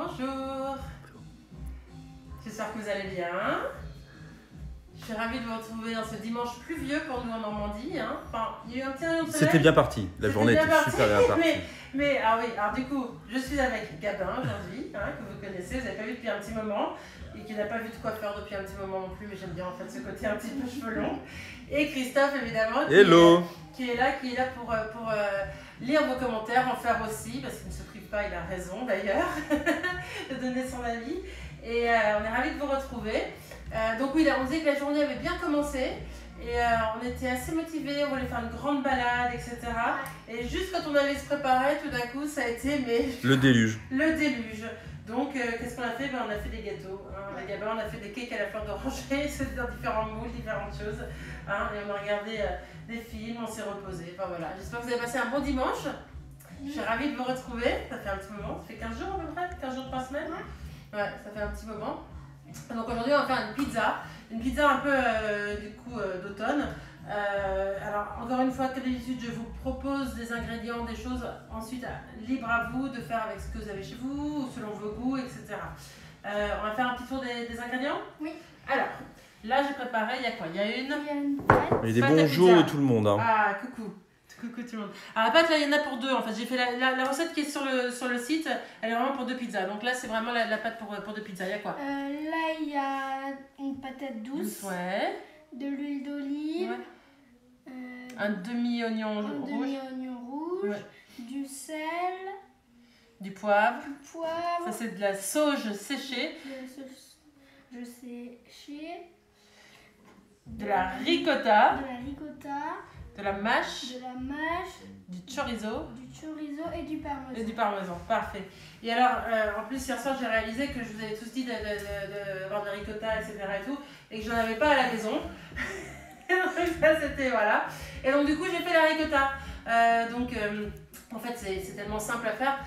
Bonjour. J'espère que vous allez bien. Je suis ravie de vous retrouver dans ce dimanche pluvieux pour nous en Normandie. Hein. Enfin, il y a eu un petit rayon de soleil. C'était bien parti. La journée était super bien partie. Mais ah oui, alors du coup, je suis avec Gabin aujourd'hui, hein, que vous connaissez, vous n'avez pas vu depuis un petit moment, et qui n'a pas vu de coiffeur depuis un petit moment non plus, mais j'aime bien en fait ce côté un petit peu cheveux longs. Et Christophe évidemment, qui est là pour lire vos commentaires, en faire aussi, parce qu'il ne se prive pas, il a raison d'ailleurs, de donner son avis. Et on est ravis de vous retrouver. Donc oui, on disait que la journée avait bien commencé. Et on était assez motivés, on voulait faire une grande balade, etc. Et juste quand on allait se préparer, tout d'un coup, ça a été le déluge. Le déluge. Donc, qu'est-ce qu'on a fait? On a fait des gâteaux. Hein. Avec Gabin, on a fait des cakes à la fleur d'oranger, c'est dans différents moules, différentes choses. Hein. Et on a regardé des films, on s'est reposé. Enfin voilà, j'espère que vous avez passé un bon dimanche. Je suis ravie de vous retrouver. Ça fait un petit moment, ça fait 15 jours à peu près, 15 jours, 3 semaines. Ouais, ça fait un petit moment. Donc aujourd'hui, on va faire une pizza un peu d'automne. Alors encore une fois, comme d'habitude, je vous propose des ingrédients, des choses. Ensuite, libre à vous de faire avec ce que vous avez chez vous, selon vos goûts, etc. On va faire un petit tour des ingrédients. Oui. Alors, là j'ai préparé, il y a quoi? Il y a une pâte. Il y a des bonjours de tout le monde. Hein. Ah, coucou. Coucou tout le monde. Alors la pâte, là, il y en a pour deux. En fait, j'ai fait la recette qui est sur le site, elle est vraiment pour deux pizzas. Donc là, c'est vraiment la pâte pour deux pizzas. Il y a quoi? Là, il y a une patate douce, ouais. de l'huile d'olive, Ouais. Un demi-oignon rouge, demi-oignon rouge, ouais. du sel, du poivre. du poivre, Ça, c'est de la sauge séchée. je séché, De la ricotta. de De la ricotta, la mâche. Du chorizo. et du parmesan. Et du parmesan, parfait. Et alors, en plus, hier soir, j'ai réalisé que je vous avais tous dit d'avoir de la ricotta, etc. et tout, et que je n'en avais pas à la maison. Donc ça, c'était, voilà. Et donc, du coup, j'ai fait la ricotta. En fait, c'est tellement simple à faire.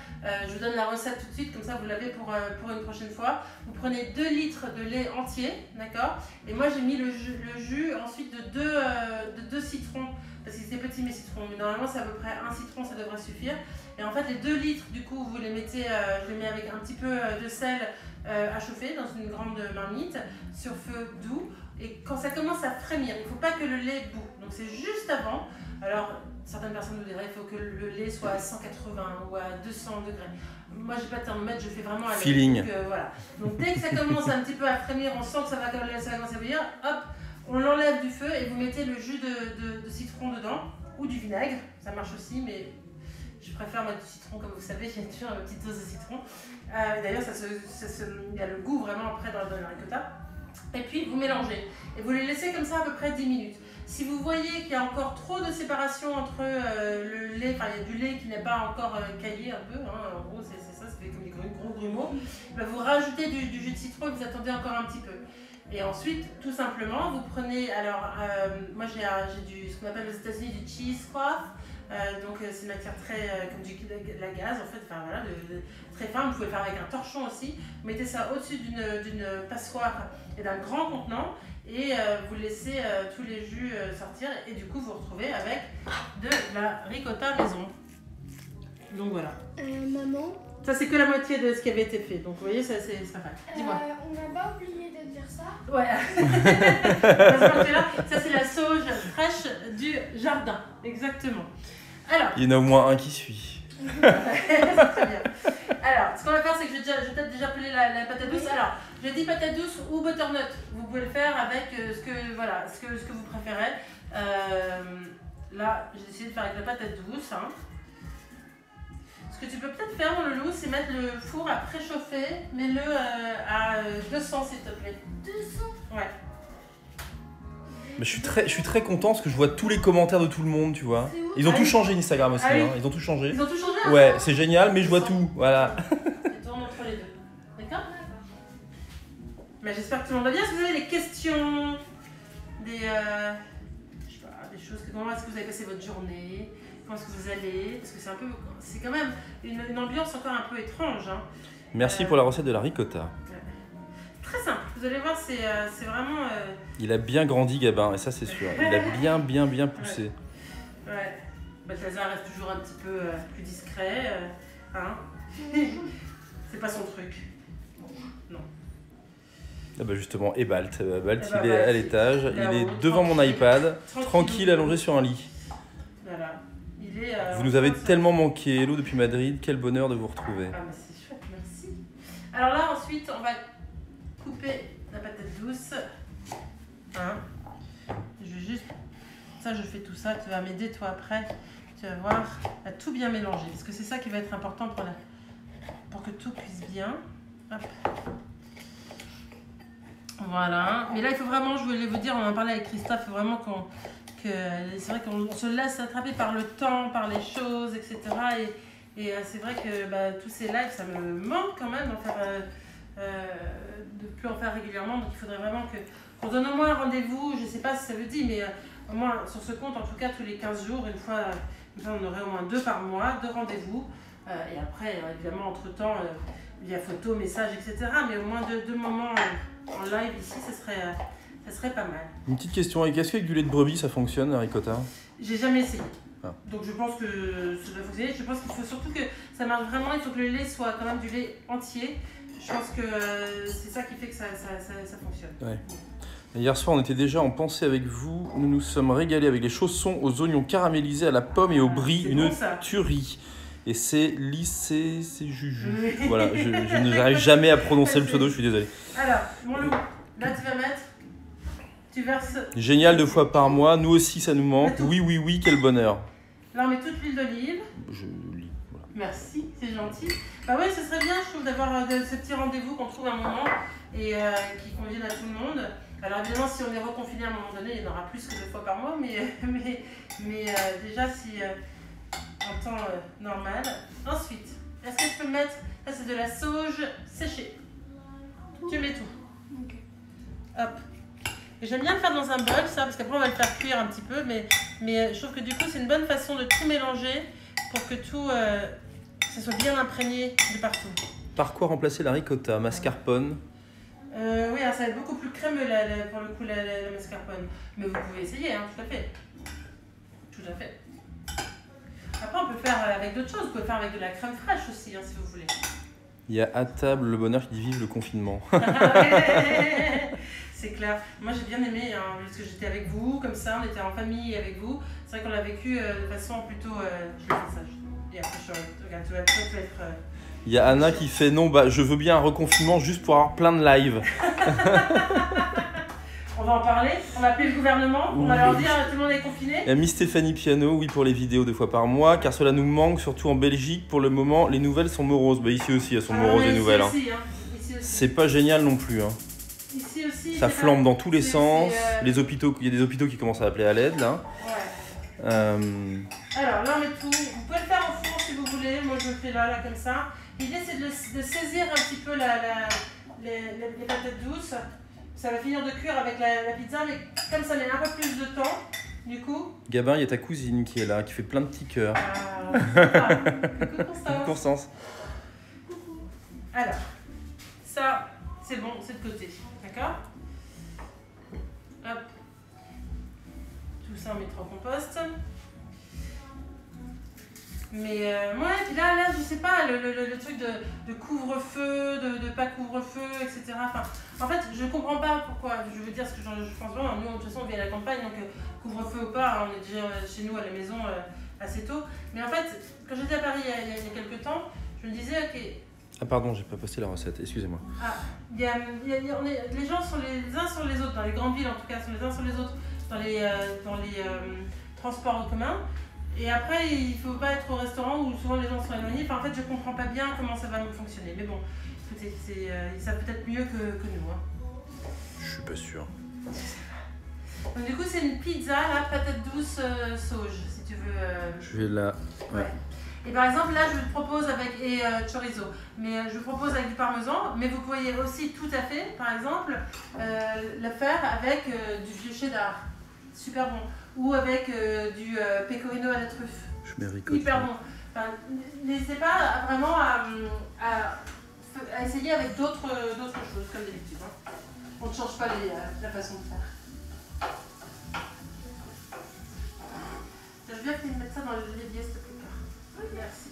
Je vous donne la recette tout de suite, comme ça, vous l'avez pour une prochaine fois. Vous prenez 2 litres de lait entier, d'accord? Et moi, j'ai mis le jus ensuite de 2 citrons. Parce que c'est petit mes citrons, mais normalement c'est à peu près un citron, ça devrait suffire. Et en fait les 2 litres du coup vous les mettez, je les mets avec un petit peu de sel à chauffer dans une grande marmite sur feu doux. Et quand ça commence à frémir, il ne faut pas que le lait bout, donc c'est juste avant. Alors certaines personnes nous diraient qu'il faut que le lait soit à 180 ou à 200 degrés. Moi j'ai pas de thermomètre, je fais vraiment à feeling. Donc, voilà. Donc dès que ça commence un petit peu à frémir, on sent que ça va commencer à bouillir, hop, on l'enlève du feu et vous mettez le jus de citron dedans ou du vinaigre, ça marche aussi, mais je préfère mettre du citron, comme vous savez, j'ai toujours une petite dose de citron. D'ailleurs, il y a le goût vraiment après dans la ricotta. Et puis vous mélangez et vous les laissez comme ça à peu près 10 minutes. Si vous voyez qu'il y a encore trop de séparation entre le lait, enfin il y a du lait qui n'est pas encore caillé un peu, hein, en gros c'est ça, ça fait comme des gros grumeaux, ben, vous rajoutez du jus de citron et vous attendez encore un petit peu. Et ensuite, tout simplement, vous prenez, alors moi j'ai ce qu'on appelle aux États-Unis du cheesecloth, donc c'est une matière très, comme de la gaze en fait, enfin voilà, très fin, vous pouvez le faire avec un torchon aussi, vous mettez ça au-dessus d'une passoire et d'un grand contenant, et vous laissez tous les jus sortir, et du coup vous retrouvez avec de la ricotta maison. Donc voilà. Maman, ça c'est que la moitié de ce qui avait été fait, donc vous voyez, ça c'est pas mal. Dis-moi. on n'a pas oublié de dire ça. Ouais. Ça c'est la sauge fraîche du jardin, exactement. Alors. Il y en a au moins un qui suit. C'est très bien. Alors, ce qu'on va faire, c'est que je vais peut-être déjà appeler la patate douce. Alors, je dis patate douce ou butternut. Vous pouvez le faire avec ce que vous préférez. Là, j'ai décidé de faire avec la patate douce. Hein. Ce que tu peux peut-être faire, mon loulou, c'est mettre le four à préchauffer. Mets-le à 200, s'il te plaît. 200? Ouais. Mais je suis très content parce que je vois tous les commentaires de tout le monde, tu vois. Ils ont tout changé Instagram aussi, oui. hein. Ils ont tout changé. Ils ont tout changé. Ouais, c'est génial, mais je vois tout, voilà. Je tourne entre les deux. D'accord? Mais j'espère que tout le monde va bien. Est-ce que vous avez des questions? Je sais pas, des choses. Comment est-ce que vous avez passé votre journée? Comment est-ce que vous allez? Parce que c'est quand même une ambiance encore un peu étrange. Hein. Merci pour la recette de la ricotta. Très simple. Vous allez voir, c'est vraiment... Il a bien grandi, Gabin, et ça c'est sûr. Il a bien poussé. Ouais. Balthazar reste toujours un petit peu plus discret. Hein. C'est pas son truc. Non. Ah bah justement, et Balt. Balt, bah, il est à Balt, l'étage, il est il est tranquille. devant mon iPad, Tranquille. tranquille, allongé sur un lit. Voilà. Il est, Vous nous avez tellement manqué, Hello, depuis Madrid. Quel bonheur de vous retrouver. Ah, mais c'est chouette, merci. Alors là, ensuite, on va couper la patate douce. Hein. Je vais juste... Ça, je fais tout ça. Tu vas m'aider, toi, après. Tu vas voir, à tout bien mélanger. Parce que c'est ça qui va être important pour que tout cuise bien. Hop. Voilà. Mais là, il faut vraiment, je voulais vous dire, on en parlait avec Christophe, il faut vraiment c'est vrai qu'on se laisse attraper par le temps, par les choses, etc. Et c'est vrai que tous ces lives, ça me manque quand même de plus en faire régulièrement. Donc il faudrait vraiment qu'on donne au moins un rendez-vous, je ne sais pas si ça veut dire, mais au moins sur ce compte, en tout cas tous les 15 jours, une fois on aurait au moins 2 par mois, 2 rendez-vous. Et après, évidemment, entre-temps, via photo, message, etc. Mais au moins 2 moments en live ici, ça serait pas mal. Une petite question, est-ce qu'avec du lait de brebis ça fonctionne, la ricotta? J'ai jamais essayé. Ah. Donc je pense que ça doit fonctionner. Je pense qu'il faut surtout que ça marche vraiment. Il faut que le lait soit quand même du lait entier. Je pense que c'est ça qui fait que ça fonctionne. Ouais. Hier soir, on était déjà en pensée avec vous. Nous nous sommes régalés avec les chaussons aux oignons caramélisés à la pomme et au brie. Une bon, tuerie. Et c'est lycée, c'est Juju. Oui. Voilà, je n'arrive jamais à prononcer le pseudo, je suis désolé. Alors, mon loup, là tu vas mettre, tu verses... Génial, 2 fois par mois, nous aussi ça nous manque. Oui, oui, oui, quel bonheur. Là on met toute l'huile d'olive. Je lis, voilà. Merci, c'est gentil. Bah ouais, ce serait bien, je trouve, d'avoir ce petit rendez-vous qu'on trouve un moment et qui convienne à tout le monde. Alors évidemment, si on est reconfiné à un moment donné, il y en aura plus que 2 fois par mois, mais déjà si en temps normal. Ensuite, est-ce que je peux mettre, ça c'est de la sauge séchée. Tu mets tout. Ok. Hop. Et j'aime bien le faire dans un bol, ça, parce qu'après on va le faire cuire un petit peu, mais je trouve que du coup c'est une bonne façon de tout mélanger pour que tout ça soit bien imprégné de partout. Par quoi remplacer la ricotta? Mascarpone? Oui, alors ça va être beaucoup plus crémeux pour le coup la mascarpone. Mais vous pouvez essayer, hein, tout à fait. Tout à fait. Après on peut faire avec d'autres choses, vous pouvez faire avec de la crème fraîche aussi, hein, si vous voulez. Il y a à table le bonheur qui dit vive le confinement. C'est clair. Moi j'ai bien aimé, hein, parce que j'étais avec vous, comme ça, on était en famille avec vous. C'est vrai qu'on l'a vécu de façon plutôt... je vais faire ça. Et après, regarde, tu vas être... Il y a Anna qui fait non, je veux bien un reconfinement juste pour avoir plein de live. On va en parler, on va appeler le gouvernement, on va leur dire tout le monde est confiné. Il y a Miss Stéphanie Piano, oui, pour les vidéos 2 fois par mois, car cela nous manque, surtout en Belgique. Pour le moment, les nouvelles sont moroses. Ici aussi, elles sont moroses, les nouvelles. Aussi, hein. Ici aussi. C'est pas génial non plus. Hein. Ici aussi. Ça flambe dans tous les sens. Les hôpitaux, il y a des hôpitaux qui commencent à appeler à l'aide, là. Ouais. Alors là, on met tout. Vous pouvez le faire au four si vous voulez. Moi, je le fais là comme ça. L'idée, c'est de saisir un petit peu les patates douces. Ça va finir de cuire avec la pizza, mais comme ça met un peu plus de temps, du coup... Gabin, il y a ta cousine qui est là, qui fait plein de petits cœurs. Coucou Constance. Constance. Coucou. Alors, ça, c'est bon, c'est de côté, d'accord? Hop. Tout ça, on mettra au compost. Mais ouais, puis là, je sais pas, le truc de couvre-feu, de pas couvre-feu, etc. Enfin, en fait, je comprends pas pourquoi. Je veux dire ce que je pense vraiment. Nous, de toute façon, on vient à la campagne, donc couvre-feu ou pas, on est déjà chez nous à la maison assez tôt. Mais en fait, quand j'étais à Paris il y a quelques temps, je me disais, ok. Ah pardon, j'ai pas posté la recette, excusez-moi. Ah, les gens sont les uns sur les autres, dans les grandes villes en tout cas, sont les uns sur les autres, dans les transports en commun. Et après, il ne faut pas être au restaurant où souvent les gens sont éloignés. Enfin, en fait, je ne comprends pas bien comment ça va fonctionner. Mais bon, écoutez, ils savent peut-être mieux que nous. Hein. Je suis pas sûr. Donc, du coup, c'est une pizza, là, patate douce sauge, si tu veux. Je vais la... Ouais. Et par exemple, là, je vous propose avec chorizo. Mais je vous propose avec du parmesan. Mais vous pourriez aussi tout à fait, par exemple, le faire avec du vieux cheddar. Super bon. Ou avec du pecorino à la truffe. Je mets ricotta. Hyper bon. Enfin, n'hésitez pas vraiment à essayer avec d'autres choses, comme d'habitude. Hein. On ne change pas la façon de faire. Je veux bien que tu mettes ça dans l'évier, s'il te plaît. Oui, merci.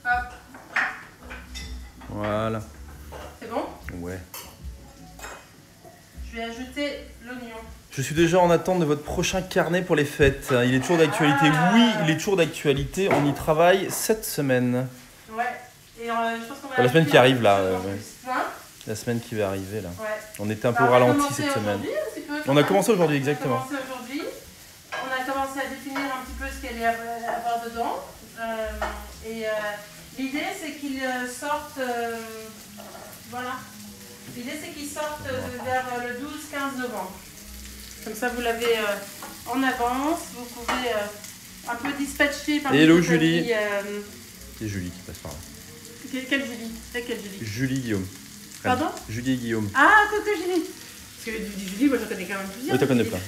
Hop. Voilà. C'est bon? Ouais. Je vais ajouter l'oignon. Je suis déjà en attente de votre prochain carnet pour les fêtes. Il est toujours d'actualité. Ah. Oui, il est toujours d'actualité. On y travaille cette semaine. Ouais. Et je pense qu'on va La semaine qui arrive là. ouais. La semaine qui va arriver là. Ouais. On était un peu Bah, au on a ralenti commencé cette semaine. aujourd'hui, un petit peu, On a commencé aujourd'hui, exactement. On a commencé aujourd'hui. On a commencé à définir un petit peu ce qu'il allait avoir dedans. L'idée c'est qu'ils sortent. Voilà. L'idée c'est qu'ils sortent vers le 12-15 novembre. Comme ça vous l'avez en avance. Vous pouvez un peu dispatcher par Hello Julie. C'est Julie qui passe par là. Quelle Julie? C'est quelle Julie? Julie Guillaume. Pardon? Julie et Guillaume. Ah, coucou Julie. Parce que Julie, moi je connais quand même plusieurs. Oui, t'en connais plein.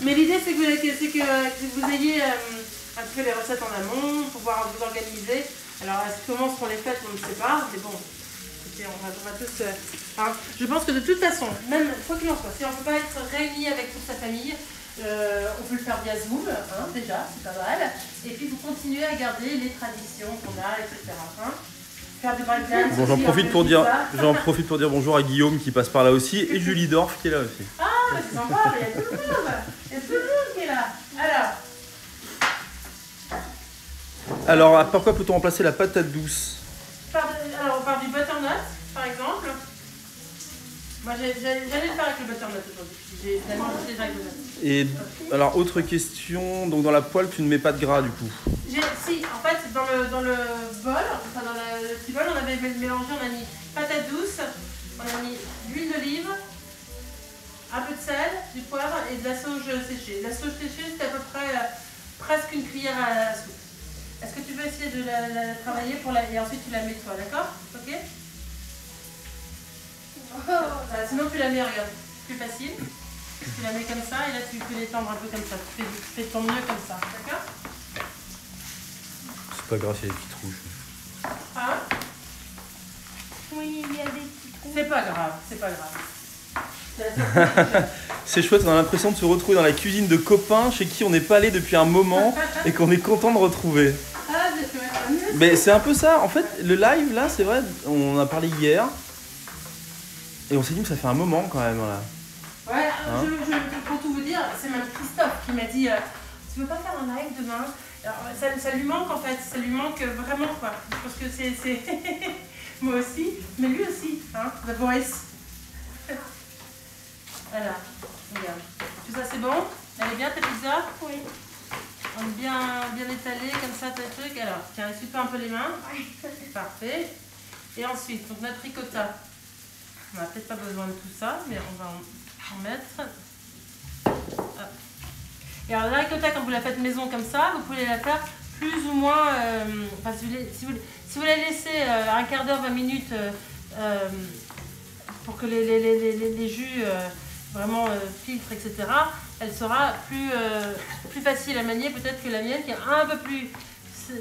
Mais l'idée c'est que vous ayez un peu les recettes en amont, pouvoir vous organiser. Alors comment seront les fêtes, on ne sait pas, mais bon, écoutez, on va tous... je pense que de toute façon, même quoi qu'il en soit, si on ne peut pas être réunis avec toute sa famille, on peut le faire via Zoom, hein, déjà, c'est pas mal. Et puis vous continuez à garder les traditions qu'on a, etc. Hein. Faire du breakdance. Bon, j'en profite pour dire bonjour à Guillaume qui passe par là aussi et Julie Dorf qui est là aussi. Ah, c'est sympa, il y a tout le monde. Il y a tout le monde qui est là. Alors, par quoi peut-on remplacer la patate douce? Alors, on part du butternut, par exemple. Moi, j'allais le faire avec le butternut aujourd'hui. J'ai finalement acheté les butternut. Et alors, autre question, donc dans la poêle, tu ne mets pas de gras du coup? Si, en fait, dans le bol, enfin dans le petit bol, on avait mélangé, on a mis patate douce, on a mis l'huile d'olive, un peu de sel, du poivre et de la sauge séchée. La sauge séchée, c'est à peu près presque une cuillère à soupe. Est-ce que tu veux essayer de la travailler et ensuite tu la mets toi, d'accord? Ok? Sinon tu la mets, regarde, c'est plus facile. Tu la mets comme ça et là tu peux l'étendre un peu comme ça. Tu fais ton mieux comme ça, d'accord? C'est pas grave, il y a des petites rouges. Hein? Oui, il y a des petits trous. C'est pas grave, c'est pas grave. C'est chouette, on a l'impression de se retrouver dans la cuisine de copains chez qui on n'est pas allé depuis un moment et qu'on est content de retrouver. Ah, je vais te mettre un mieux. Mais c'est un peu ça, en fait, le live là, c'est vrai, on en a parlé hier et on s'est dit que ça fait un moment quand même là. Ouais, pour tout vous dire, c'est même Christophe qui m'a dit tu veux pas faire un live demain? Alors, ça lui manque en fait, ça lui manque vraiment quoi. Parce que c'est moi aussi, mais lui aussi, hein, The Voice. Voilà, regarde. Tout ça c'est bon? Elle est bien ta pizza? Oui. On est bien étalé comme ça, tes trucs. Alors, tiens, essuie-toi un peu les mains. Parfait. Et ensuite, donc notre ricotta. On n'a peut-être pas besoin de tout ça, mais on va en mettre. Hop. Et alors la ricotta, quand vous la faites maison comme ça, vous pouvez la faire plus ou moins, enfin, si vous la laissez un quart d'heure, 20 minutes pour que les jus vraiment filtrent, etc., elle sera plus facile à manier peut-être que la mienne qui est un peu plus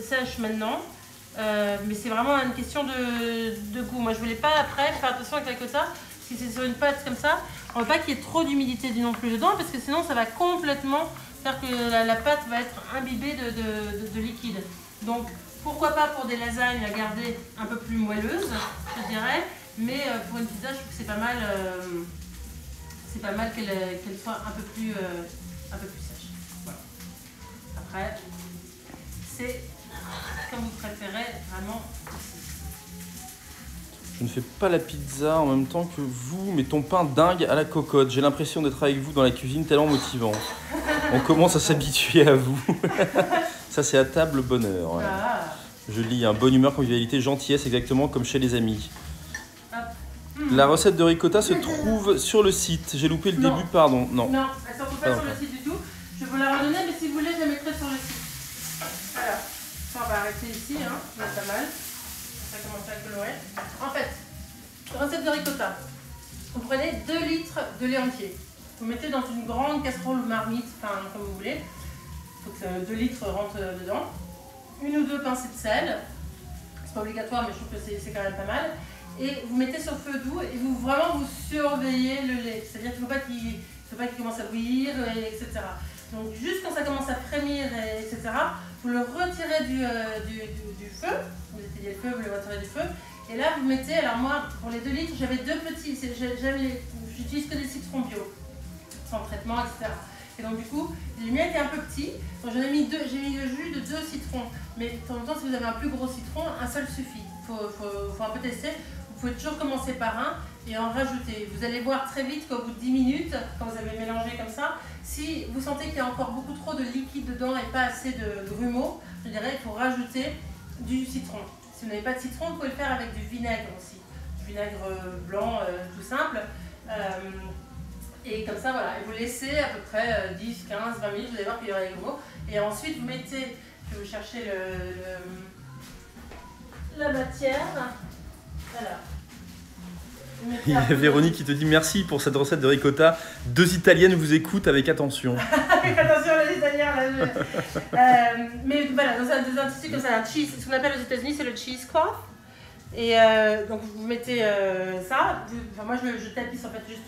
sèche maintenant. Mais c'est vraiment une question de goût. Moi je voulais pas après faire attention avec la ricotta, si c'est sur une pâte comme ça, on ne veut pas qu'il y ait trop d'humidité non plus dedans parce que sinon ça va complètement faire que la pâte va être imbibée de liquide. Donc pourquoi pas pour des lasagnes la garder un peu plus moelleuse, je dirais, mais pour une pizza je trouve que c'est pas mal qu'elle soit un peu plus sèche. Voilà. Après, c'est comme vous préférez, vraiment. Je ne fais pas la pizza en même temps que vous, mais ton pain dingue à la cocotte. J'ai l'impression d'être avec vous dans la cuisine, tellement motivant. On commence à s'habituer à vous. Ça, c'est à table bonheur. Ouais. Ah. Je lis, bonne humeur, convivialité, gentillesse, exactement comme chez les amis. La recette de ricotta se trouve sur le site. J'ai loupé le début, pardon. Non, elle ne se retrouve pas sur le site du tout. Je vais vous la redonner, mais si vous voulez, je la mettrai sur le site. Voilà. Ça, on va arrêter ici, hein. C'est pas mal. Ça commence à colorer. En fait, recette de ricotta. Vous prenez 2 litres de lait entier. Vous mettez dans une grande casserole ou marmite, enfin comme vous voulez. Il faut que 2 litres rentrent dedans. 1 ou 2 pincées de sel. C'est pas obligatoire, mais je trouve que c'est quand même pas mal. Et vous mettez sur feu doux et vous surveillez le lait. C'est-à-dire qu'il ne faut pas qu'il commence à bouillir, etc. Donc juste quand ça commence à frémir, etc., vous le retirez du feu. Vous éteignez le feu, vous le retirez du feu. Et là, vous mettez, alors moi, pour les 2 litres, j'avais 2 petits, j'utilise que des citrons bio, sans traitement, etc. Et donc du coup, les miens étaient un peu petits, donc j'ai mis le jus de 2 citrons. Mais de temps en temps, si vous avez un plus gros citron, un seul suffit. Faut un peu tester. Vous pouvez toujours commencer par un et en rajouter. Vous allez voir très vite qu'au bout de 10 minutes, quand vous avez mélangé comme ça, si vous sentez qu'il y a encore beaucoup trop de liquide dedans et pas assez de grumeaux, je dirais qu'il faut rajouter du citron. Si vous n'avez pas de citron, vous pouvez le faire avec du vinaigre aussi. Du vinaigre blanc tout simple. Et comme ça, voilà. Et vous laissez à peu près 10, 15, 20 minutes, vous allez voir qu'il y aura les grumeaux. Et ensuite, vous mettez, je vais vous chercher la matière. Voilà. Il y a Véronique qui te dit merci pour cette recette de ricotta. 2 Italiennes vous écoutent avec attention. Avec attention les Italiens là. Mais voilà, dans un tissu comme ça, un cheese, ce qu'on appelle aux États-Unis, c'est le cheesecloth. Et donc vous mettez ça. Moi je tapisse en fait juste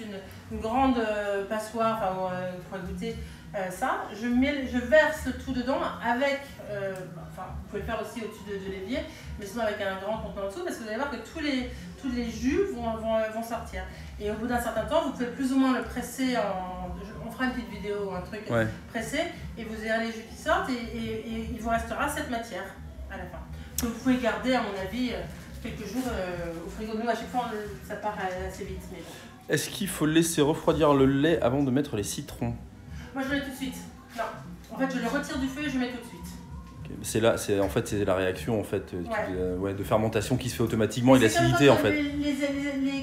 une grande passoire, pour goûter ça. Je verse le tout dedans avec, vous pouvez le faire aussi au-dessus de l'évier, mais sinon avec un grand contenant en dessous, parce que vous allez voir que tous les jus vont sortir. Et au bout d'un certain temps, vous pouvez plus ou moins le presser on fera une petite vidéo ou un truc pressé, et vous verrez les jus qui sortent, et il vous restera cette matière à la fin. Donc vous pouvez garder, à mon avis, quelques jours au frigo. Nous, à chaque fois, ça part assez vite. Mais bon. Est-ce qu'il faut laisser refroidir le lait avant de mettre les citrons? Moi, je le mets tout de suite. Non. En fait, je le retire du feu et je le mets tout de suite. C'est la réaction en fait, de fermentation qui se fait automatiquement et l'acidité en fait.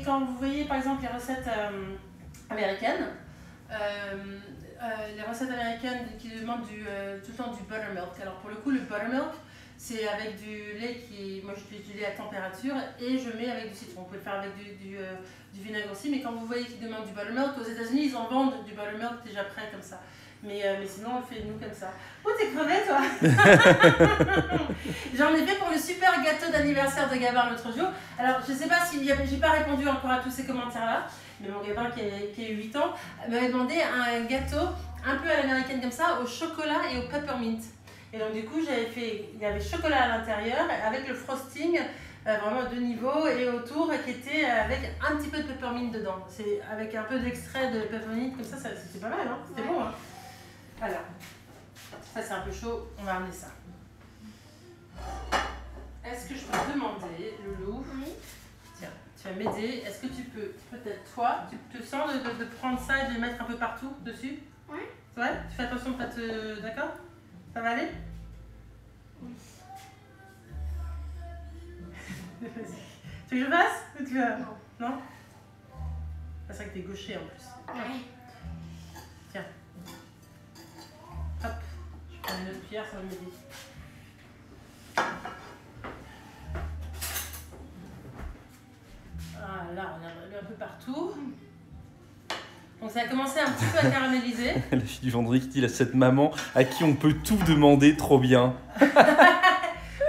Quand vous voyez par exemple les recettes américaines, qui demandent tout le temps du buttermilk. Alors pour le coup, le buttermilk, c'est avec du lait moi j'utilise du lait à température et je mets avec du citron. Vous pouvez le faire avec du vinaigre aussi, mais quand vous voyez qu'ils demandent du buttermilk, aux États-Unis ils en vendent du buttermilk déjà prêt comme ça. Mais sinon on le fait nous comme ça. Oh, t'es crevé toi. J'en ai fait pour le super gâteau d'anniversaire de Gabin l'autre jour. Alors je sais pas si j'ai pas répondu encore à tous ces commentaires là, mais mon Gabin qui a 8 ans m'avait demandé un gâteau un peu à l'américaine comme ça, au chocolat et au peppermint. Et donc du coup il y avait chocolat à l'intérieur avec le frosting vraiment à 2 niveaux et autour qui était avec un petit peu de peppermint dedans. C'est avec un peu d'extrait de peppermint comme ça c'était pas mal, hein, c'était bon. Hein. Voilà, ça c'est un peu chaud, on va ramener ça. Est-ce que je peux te demander, Loulou, tiens, tu vas m'aider, est-ce que tu peux, peut-être toi, tu te sens de prendre ça et de le mettre un peu partout dessus? Oui. Ouais, tu fais attention de pas te... D'accord? Ça va aller? Oui. Tu veux que je fasse? Ou tu veux... Non? C'est vrai que t'es gaucher en plus. Oui. Tiens. Hop, je prends une autre cuillère, ça va m'aider. Voilà, on a mis un peu partout. Donc ça a commencé un petit peu à caraméliser. La fille du vendredi qui dit à cette maman à qui on peut tout demander, trop bien. Ouais,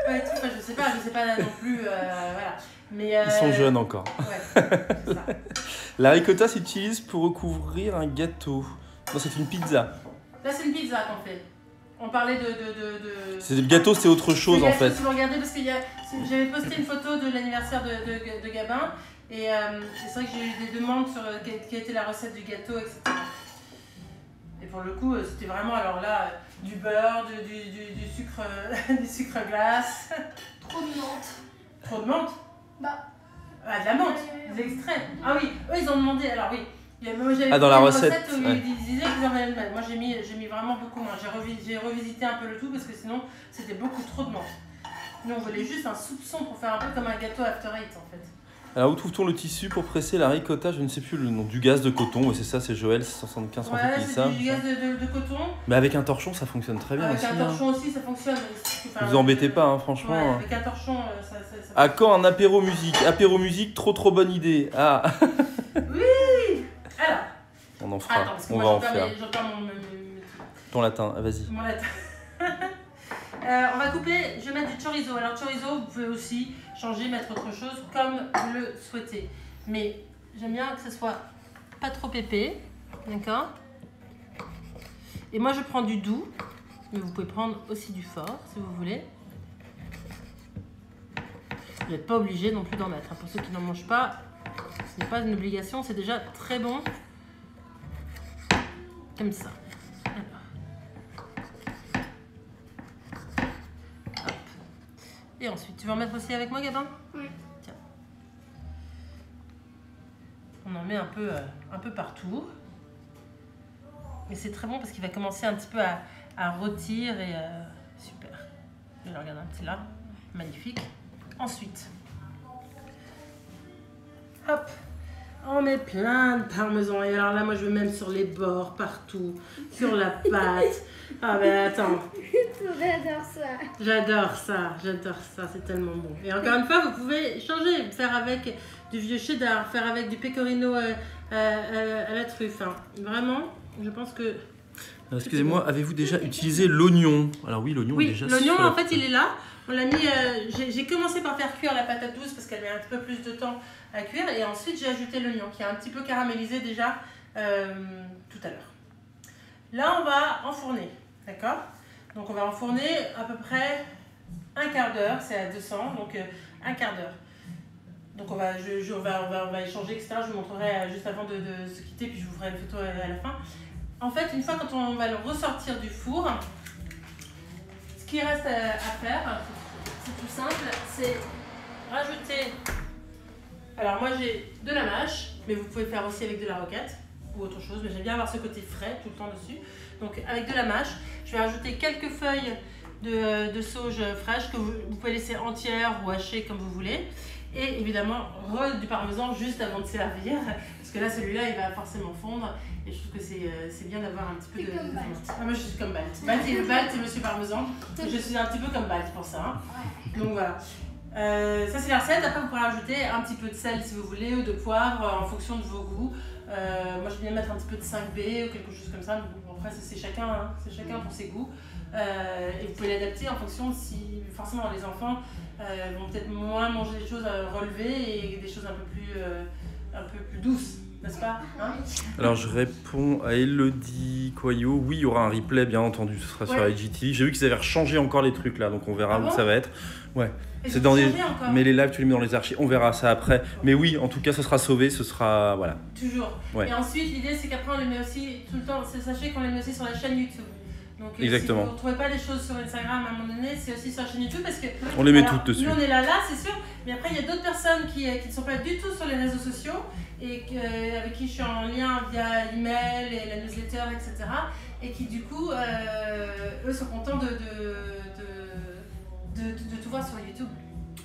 je sais pas non plus, voilà. Mais, ils sont jeunes encore. Ouais, c'est ça. La ricotta s'utilise pour recouvrir un gâteau. Non, c'est une pizza. Là, c'est une pizza qu'on fait. On parlait de... C'est le gâteau, c'est autre chose en fait. Si vous regardez, parce que j'avais posté une photo de l'anniversaire de Gabin, et c'est vrai que j'ai eu des demandes sur quelle était la recette du gâteau, etc. Et pour le coup, c'était vraiment, alors là, du beurre, du sucre, du sucre glace. Trop de menthe. Trop de menthe? Bah. Ah, de la menthe, des extraits. Ah oui, eux ils ont demandé, alors oui. Moi, dans la recette où ils disaient qu'ils en avaient le même. Moi j'ai mis vraiment beaucoup moins. J'ai revisité un peu le tout parce que sinon c'était beaucoup trop de menthe. Nous on voulait juste un soupçon pour faire un peu comme un gâteau after eight en fait. Alors où trouve-t-on le tissu pour presser la ricotta? Je ne sais plus le nom. Du gaz de coton, c'est ça, c'est Joël 75 ouais, qui dit ça. Du gaz de coton. Mais avec un torchon ça fonctionne très bien avec aussi. Avec un torchon aussi ça fonctionne. Ne vous embêtez pas, hein, franchement. Ouais, avec un torchon ça à quand un apéro musique? Apéro musique, trop bonne idée. Ah. Oui. Alors. On en fera, attends, on va en faire. J'entends ton latin, vas-y. Mon latin. On va couper, je vais mettre du chorizo. Alors chorizo, vous pouvez aussi changer, mettre autre chose comme vous le souhaitez. Mais j'aime bien que ce soit pas trop épais, d'accord? Et moi je prends du doux, mais vous pouvez prendre aussi du fort si vous voulez. Vous n'êtes pas obligé non plus d'en mettre. Pour ceux qui n'en mangent pas, ce n'est pas une obligation, c'est déjà très bon. Comme ça. Hop. Et ensuite, tu veux en mettre aussi avec moi, Gabin? Oui. Tiens. On en met un peu partout. Et c'est très bon parce qu'il va commencer un petit peu à rôtir et super. Je vais regarder un petit là. Magnifique. Ensuite, hop, on met plein de parmesan. Et alors là, moi, je veux même sur les bords, partout, sur la pâte. Ah ben attends, J'adore ça. j'adore ça, c'est tellement bon. Et encore une fois, vous pouvez changer, faire avec du vieux cheddar, faire avec du pecorino à la truffe. Hein. Vraiment, je pense que... Excusez-moi, avez-vous déjà utilisé l'oignon? Alors oui, l'oignon est Oui, déjà l'oignon, sur la en fait, poêle. il est là. On l'a mis. J'ai commencé par faire cuire la patate douce parce qu'elle met un petit peu plus de temps à cuire. Et ensuite, j'ai ajouté l'oignon qui est un petit peu caramélisé déjà tout à l'heure. Là, on va enfourner. D'accord? Donc, on va enfourner à peu près un quart d'heure. C'est à 200, donc un quart d'heure. Donc, on va échanger, etc. Je vous montrerai juste avant de se quitter, puis je vous ferai une photo à la fin. En fait, une fois quand on va le ressortir du four, ce qui reste à faire, c'est tout simple, c'est rajouter... Alors moi j'ai de la mâche, mais vous pouvez faire aussi avec de la roquette ou autre chose, mais j'aime bien avoir ce côté frais tout le temps dessus. Donc avec de la mâche, je vais rajouter quelques feuilles de sauge fraîche que vous pouvez laisser entières ou hachées comme vous voulez. Et évidemment, du parmesan juste avant de servir, parce que là celui-là il va forcément fondre. Et je trouve que c'est bien d'avoir un petit peu de... Ah, moi je suis comme Balt. Balt et Monsieur Parmesan. Je suis un petit peu comme Balt pour ça. Hein. Donc voilà. Ça c'est la recette. Après vous pourrez rajouter un petit peu de sel si vous voulez ou de poivre en fonction de vos goûts. Moi je viens mettre un petit peu de 5B ou quelque chose comme ça. Mais bon, après c'est chacun, hein. C'est chacun pour ses goûts. Et vous pouvez l'adapter en fonction si forcément les enfants vont peut-être moins manger des choses relevées et des choses un peu plus douces. N'est-ce pas? Hein? Alors je réponds à Elodie Coyot. Oui, il y aura un replay, bien entendu, ce sera sur IGTV. J'ai vu qu'ils avaient rechangé encore les trucs là, donc on verra où ça va être. Ouais. C'est dans les... Mais les lives, tu les mets dans les archives, on verra ça après. Mais oui, en tout cas, ce sera sauvé, ce sera... Voilà. Toujours. Ouais. Et ensuite, l'idée, c'est qu'après, on les met aussi tout le temps. Sachez qu'on les met aussi sur la chaîne YouTube. Donc, exactement. Si vous ne trouvez pas les choses sur Instagram à un moment donné, c'est aussi sur la chaîne YouTube parce que... On les met toutes dessus. Nous, on est là, c'est sûr. Mais après, il y a d'autres personnes qui ne sont pas du tout sur les réseaux sociaux et avec qui je suis en lien via l'email et la newsletter, etc. Et qui, du coup, eux sont contents de tout voir sur YouTube.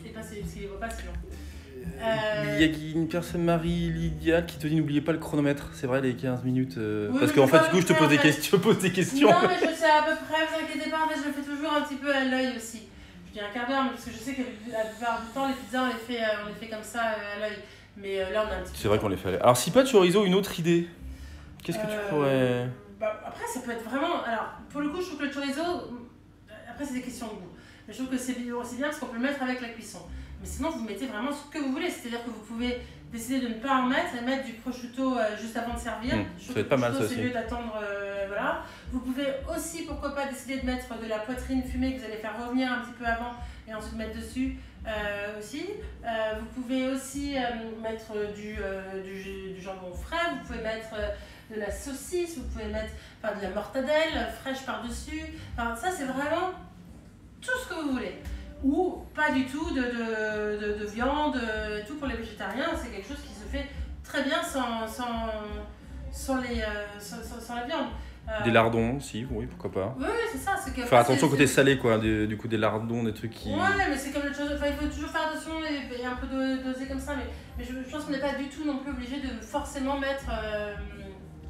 Et pas, parce qu'ils ne les voient pas, c'est long. Il y a une personne, Marie-Lydia, qui te dit n'oubliez pas le chronomètre. C'est vrai, les 15 minutes. Oui, parce qu'en fait, du coup, je te pose des questions. Non, mais je sais à peu près, vous inquiétez pas, en fait, je le fais toujours un petit peu à l'œil aussi. Je dis un quart d'heure, parce que je sais que la plupart du temps, les pizzas, on les fait comme ça à l'œil. Mais là, on a un petit peu. C'est vrai qu'on les fait à l'œil. Alors, si pas de chorizo, une autre idée. Qu'est-ce que tu pourrais. Après, ça peut être vraiment. Alors, pour le coup, je trouve que le chorizo, après, c'est des questions de goût. Mais je trouve que c'est bien parce qu'on peut le mettre avec la cuisson. Mais sinon, vous mettez vraiment ce que vous voulez. C'est-à-dire que vous pouvez décider de ne pas en mettre et mettre du prosciutto juste avant de servir. Ça va être pas mal, ça aussi. C'est mieux d'attendre. Voilà. Vous pouvez aussi, pourquoi pas, décider de mettre de la poitrine fumée que vous allez faire revenir un petit peu avant et ensuite mettre dessus aussi. Vous pouvez aussi mettre du jambon frais. Vous pouvez mettre de la saucisse. Vous pouvez mettre de la mortadelle fraîche par-dessus. Enfin, ça, c'est vraiment tout ce que vous voulez. Ou pas du tout de viande et tout pour les végétariens. C'est quelque chose qui se fait très bien sans la viande. Des lardons aussi, oui, pourquoi pas. Oui, c'est ça. Faire attention au côté salé, quoi. Du coup, des lardons, des trucs qui... Ouais, mais c'est comme le chose. Enfin, il faut toujours faire attention et un peu doser comme ça. Mais je pense qu'on n'est pas du tout non plus obligé de forcément mettre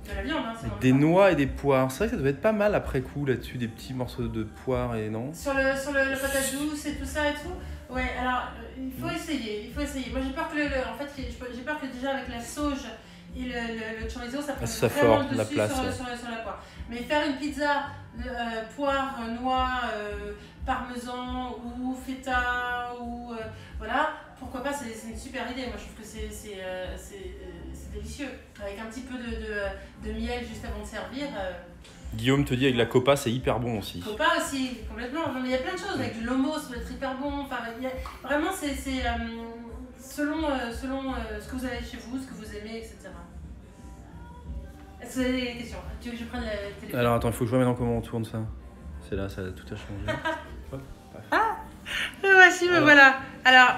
de la viande. Hein, des noix et des poires. C'est vrai que ça devait être pas mal après coup là-dessus, des petits morceaux de poire et non. Sur le patate douce et tout ça et tout. Ouais, alors il faut essayer. Moi j'ai peur que j'ai peur que déjà avec la sauge et le chorizo ça prenne vraiment le dessus sur la poire. Mais faire une pizza poire, noix, parmesan ou feta ou voilà, pourquoi pas, c'est une super idée. Moi je trouve que c'est délicieux avec un petit peu de miel juste avant de servir. Guillaume te dit avec la copa, c'est hyper bon aussi. Copa aussi, complètement. Non, mais il y a plein de choses. Avec du lomo, ça peut être hyper bon. Enfin, vraiment, c'est selon ce que vous avez chez vous, ce que vous aimez, etc. Est-ce que vous avez des questions? Tu veux que je prenne le téléphone? Alors attends, il faut que je vois maintenant comment on tourne ça. C'est là, ça tout a changé. Hop, paf. Voici, me voilà. Alors,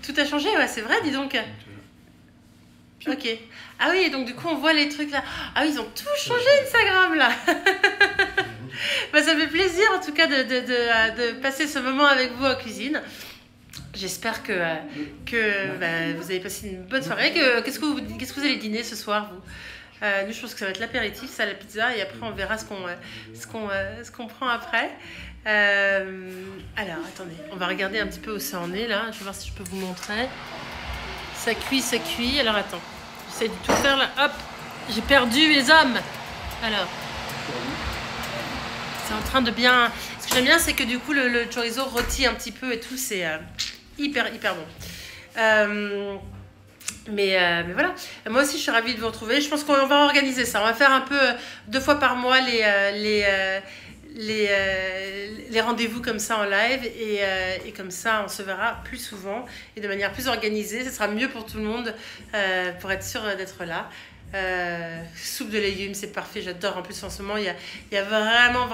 tout a changé, ouais, c'est vrai, dis donc. Ok. Ah oui, donc du coup, on voit les trucs là. Ah oui, ils ont tout changé Instagram là. Bah, ça me fait plaisir en tout cas de passer ce moment avec vous en cuisine. J'espère que bah, vous avez passé une bonne soirée. Qu'est-ce que vous allez dîner ce soir, vous? Nous, je pense que ça va être l'apéritif, ça, la pizza, et après on verra ce qu'on prend après. Alors, attendez, on va regarder un petit peu où ça en est là. Je vais voir si je peux vous montrer. Ça cuit. Alors, attends, j'essaie de tout faire là. Hop, j'ai perdu les hommes. Alors, c'est en train de bien... Ce que j'aime bien, c'est que du coup, le chorizo rôtit un petit peu et tout, c'est hyper bon. Mais voilà, moi aussi je suis ravie de vous retrouver. Je pense qu'on va organiser ça. On va faire un peu 2 fois par mois les rendez-vous comme ça en live et comme ça on se verra plus souvent et de manière plus organisée. Ce sera mieux pour tout le monde pour être sûr d'être là. Soupe de légumes, c'est parfait, j'adore. En plus en ce moment il y a vraiment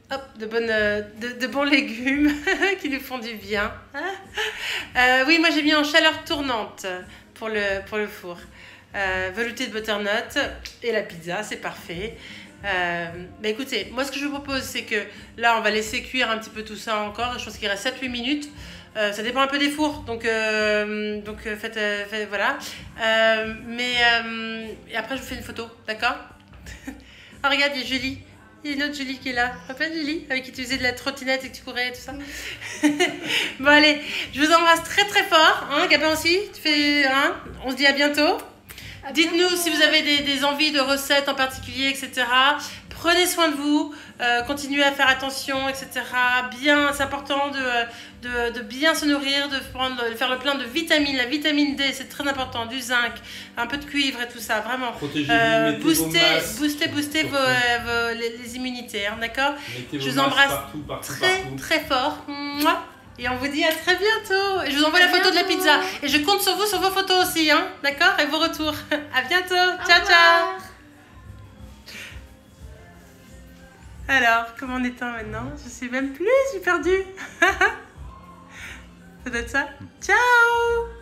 de bons légumes qui nous font du bien. Oui, moi j'ai mis en chaleur tournante pour le four. Velouté de butternut et la pizza, c'est parfait. Bah écoutez, moi ce que je vous propose, c'est que là on va laisser cuire un petit peu tout ça encore. Je pense qu'il reste 7-8 minutes. Ça dépend un peu des fours, donc faites voilà. Et après je vous fais une photo, d'accord? Ah regarde, il y a Julie. Il y a une autre Julie qui est là. Tu te rappelles Julie? Avec qui tu faisais de la trottinette et que tu courais et tout ça. Bon allez, je vous embrasse très fort. Hein, Gabin aussi, on se dit à bientôt. Dites-nous si vous avez des envies de recettes en particulier, etc. Prenez soin de vous, continuez à faire attention, etc. Bien, c'est important de bien se nourrir, de faire le plein de vitamines. La vitamine D, c'est très important, du zinc, un peu de cuivre et tout ça, vraiment. Protégez-vous, Booster les immunités, hein, d'accord? Je vous embrasse partout. Très fort. Mouah. Et on vous dit à très bientôt. Et je vous envoie la photo de la pizza. Et je compte sur vous, sur vos photos aussi, hein, d'accord? Et vos retours. À bientôt. Ciao. Alors, comment on éteint maintenant? Je sais même plus, j'ai perdu. Ça doit être ça. Ciao.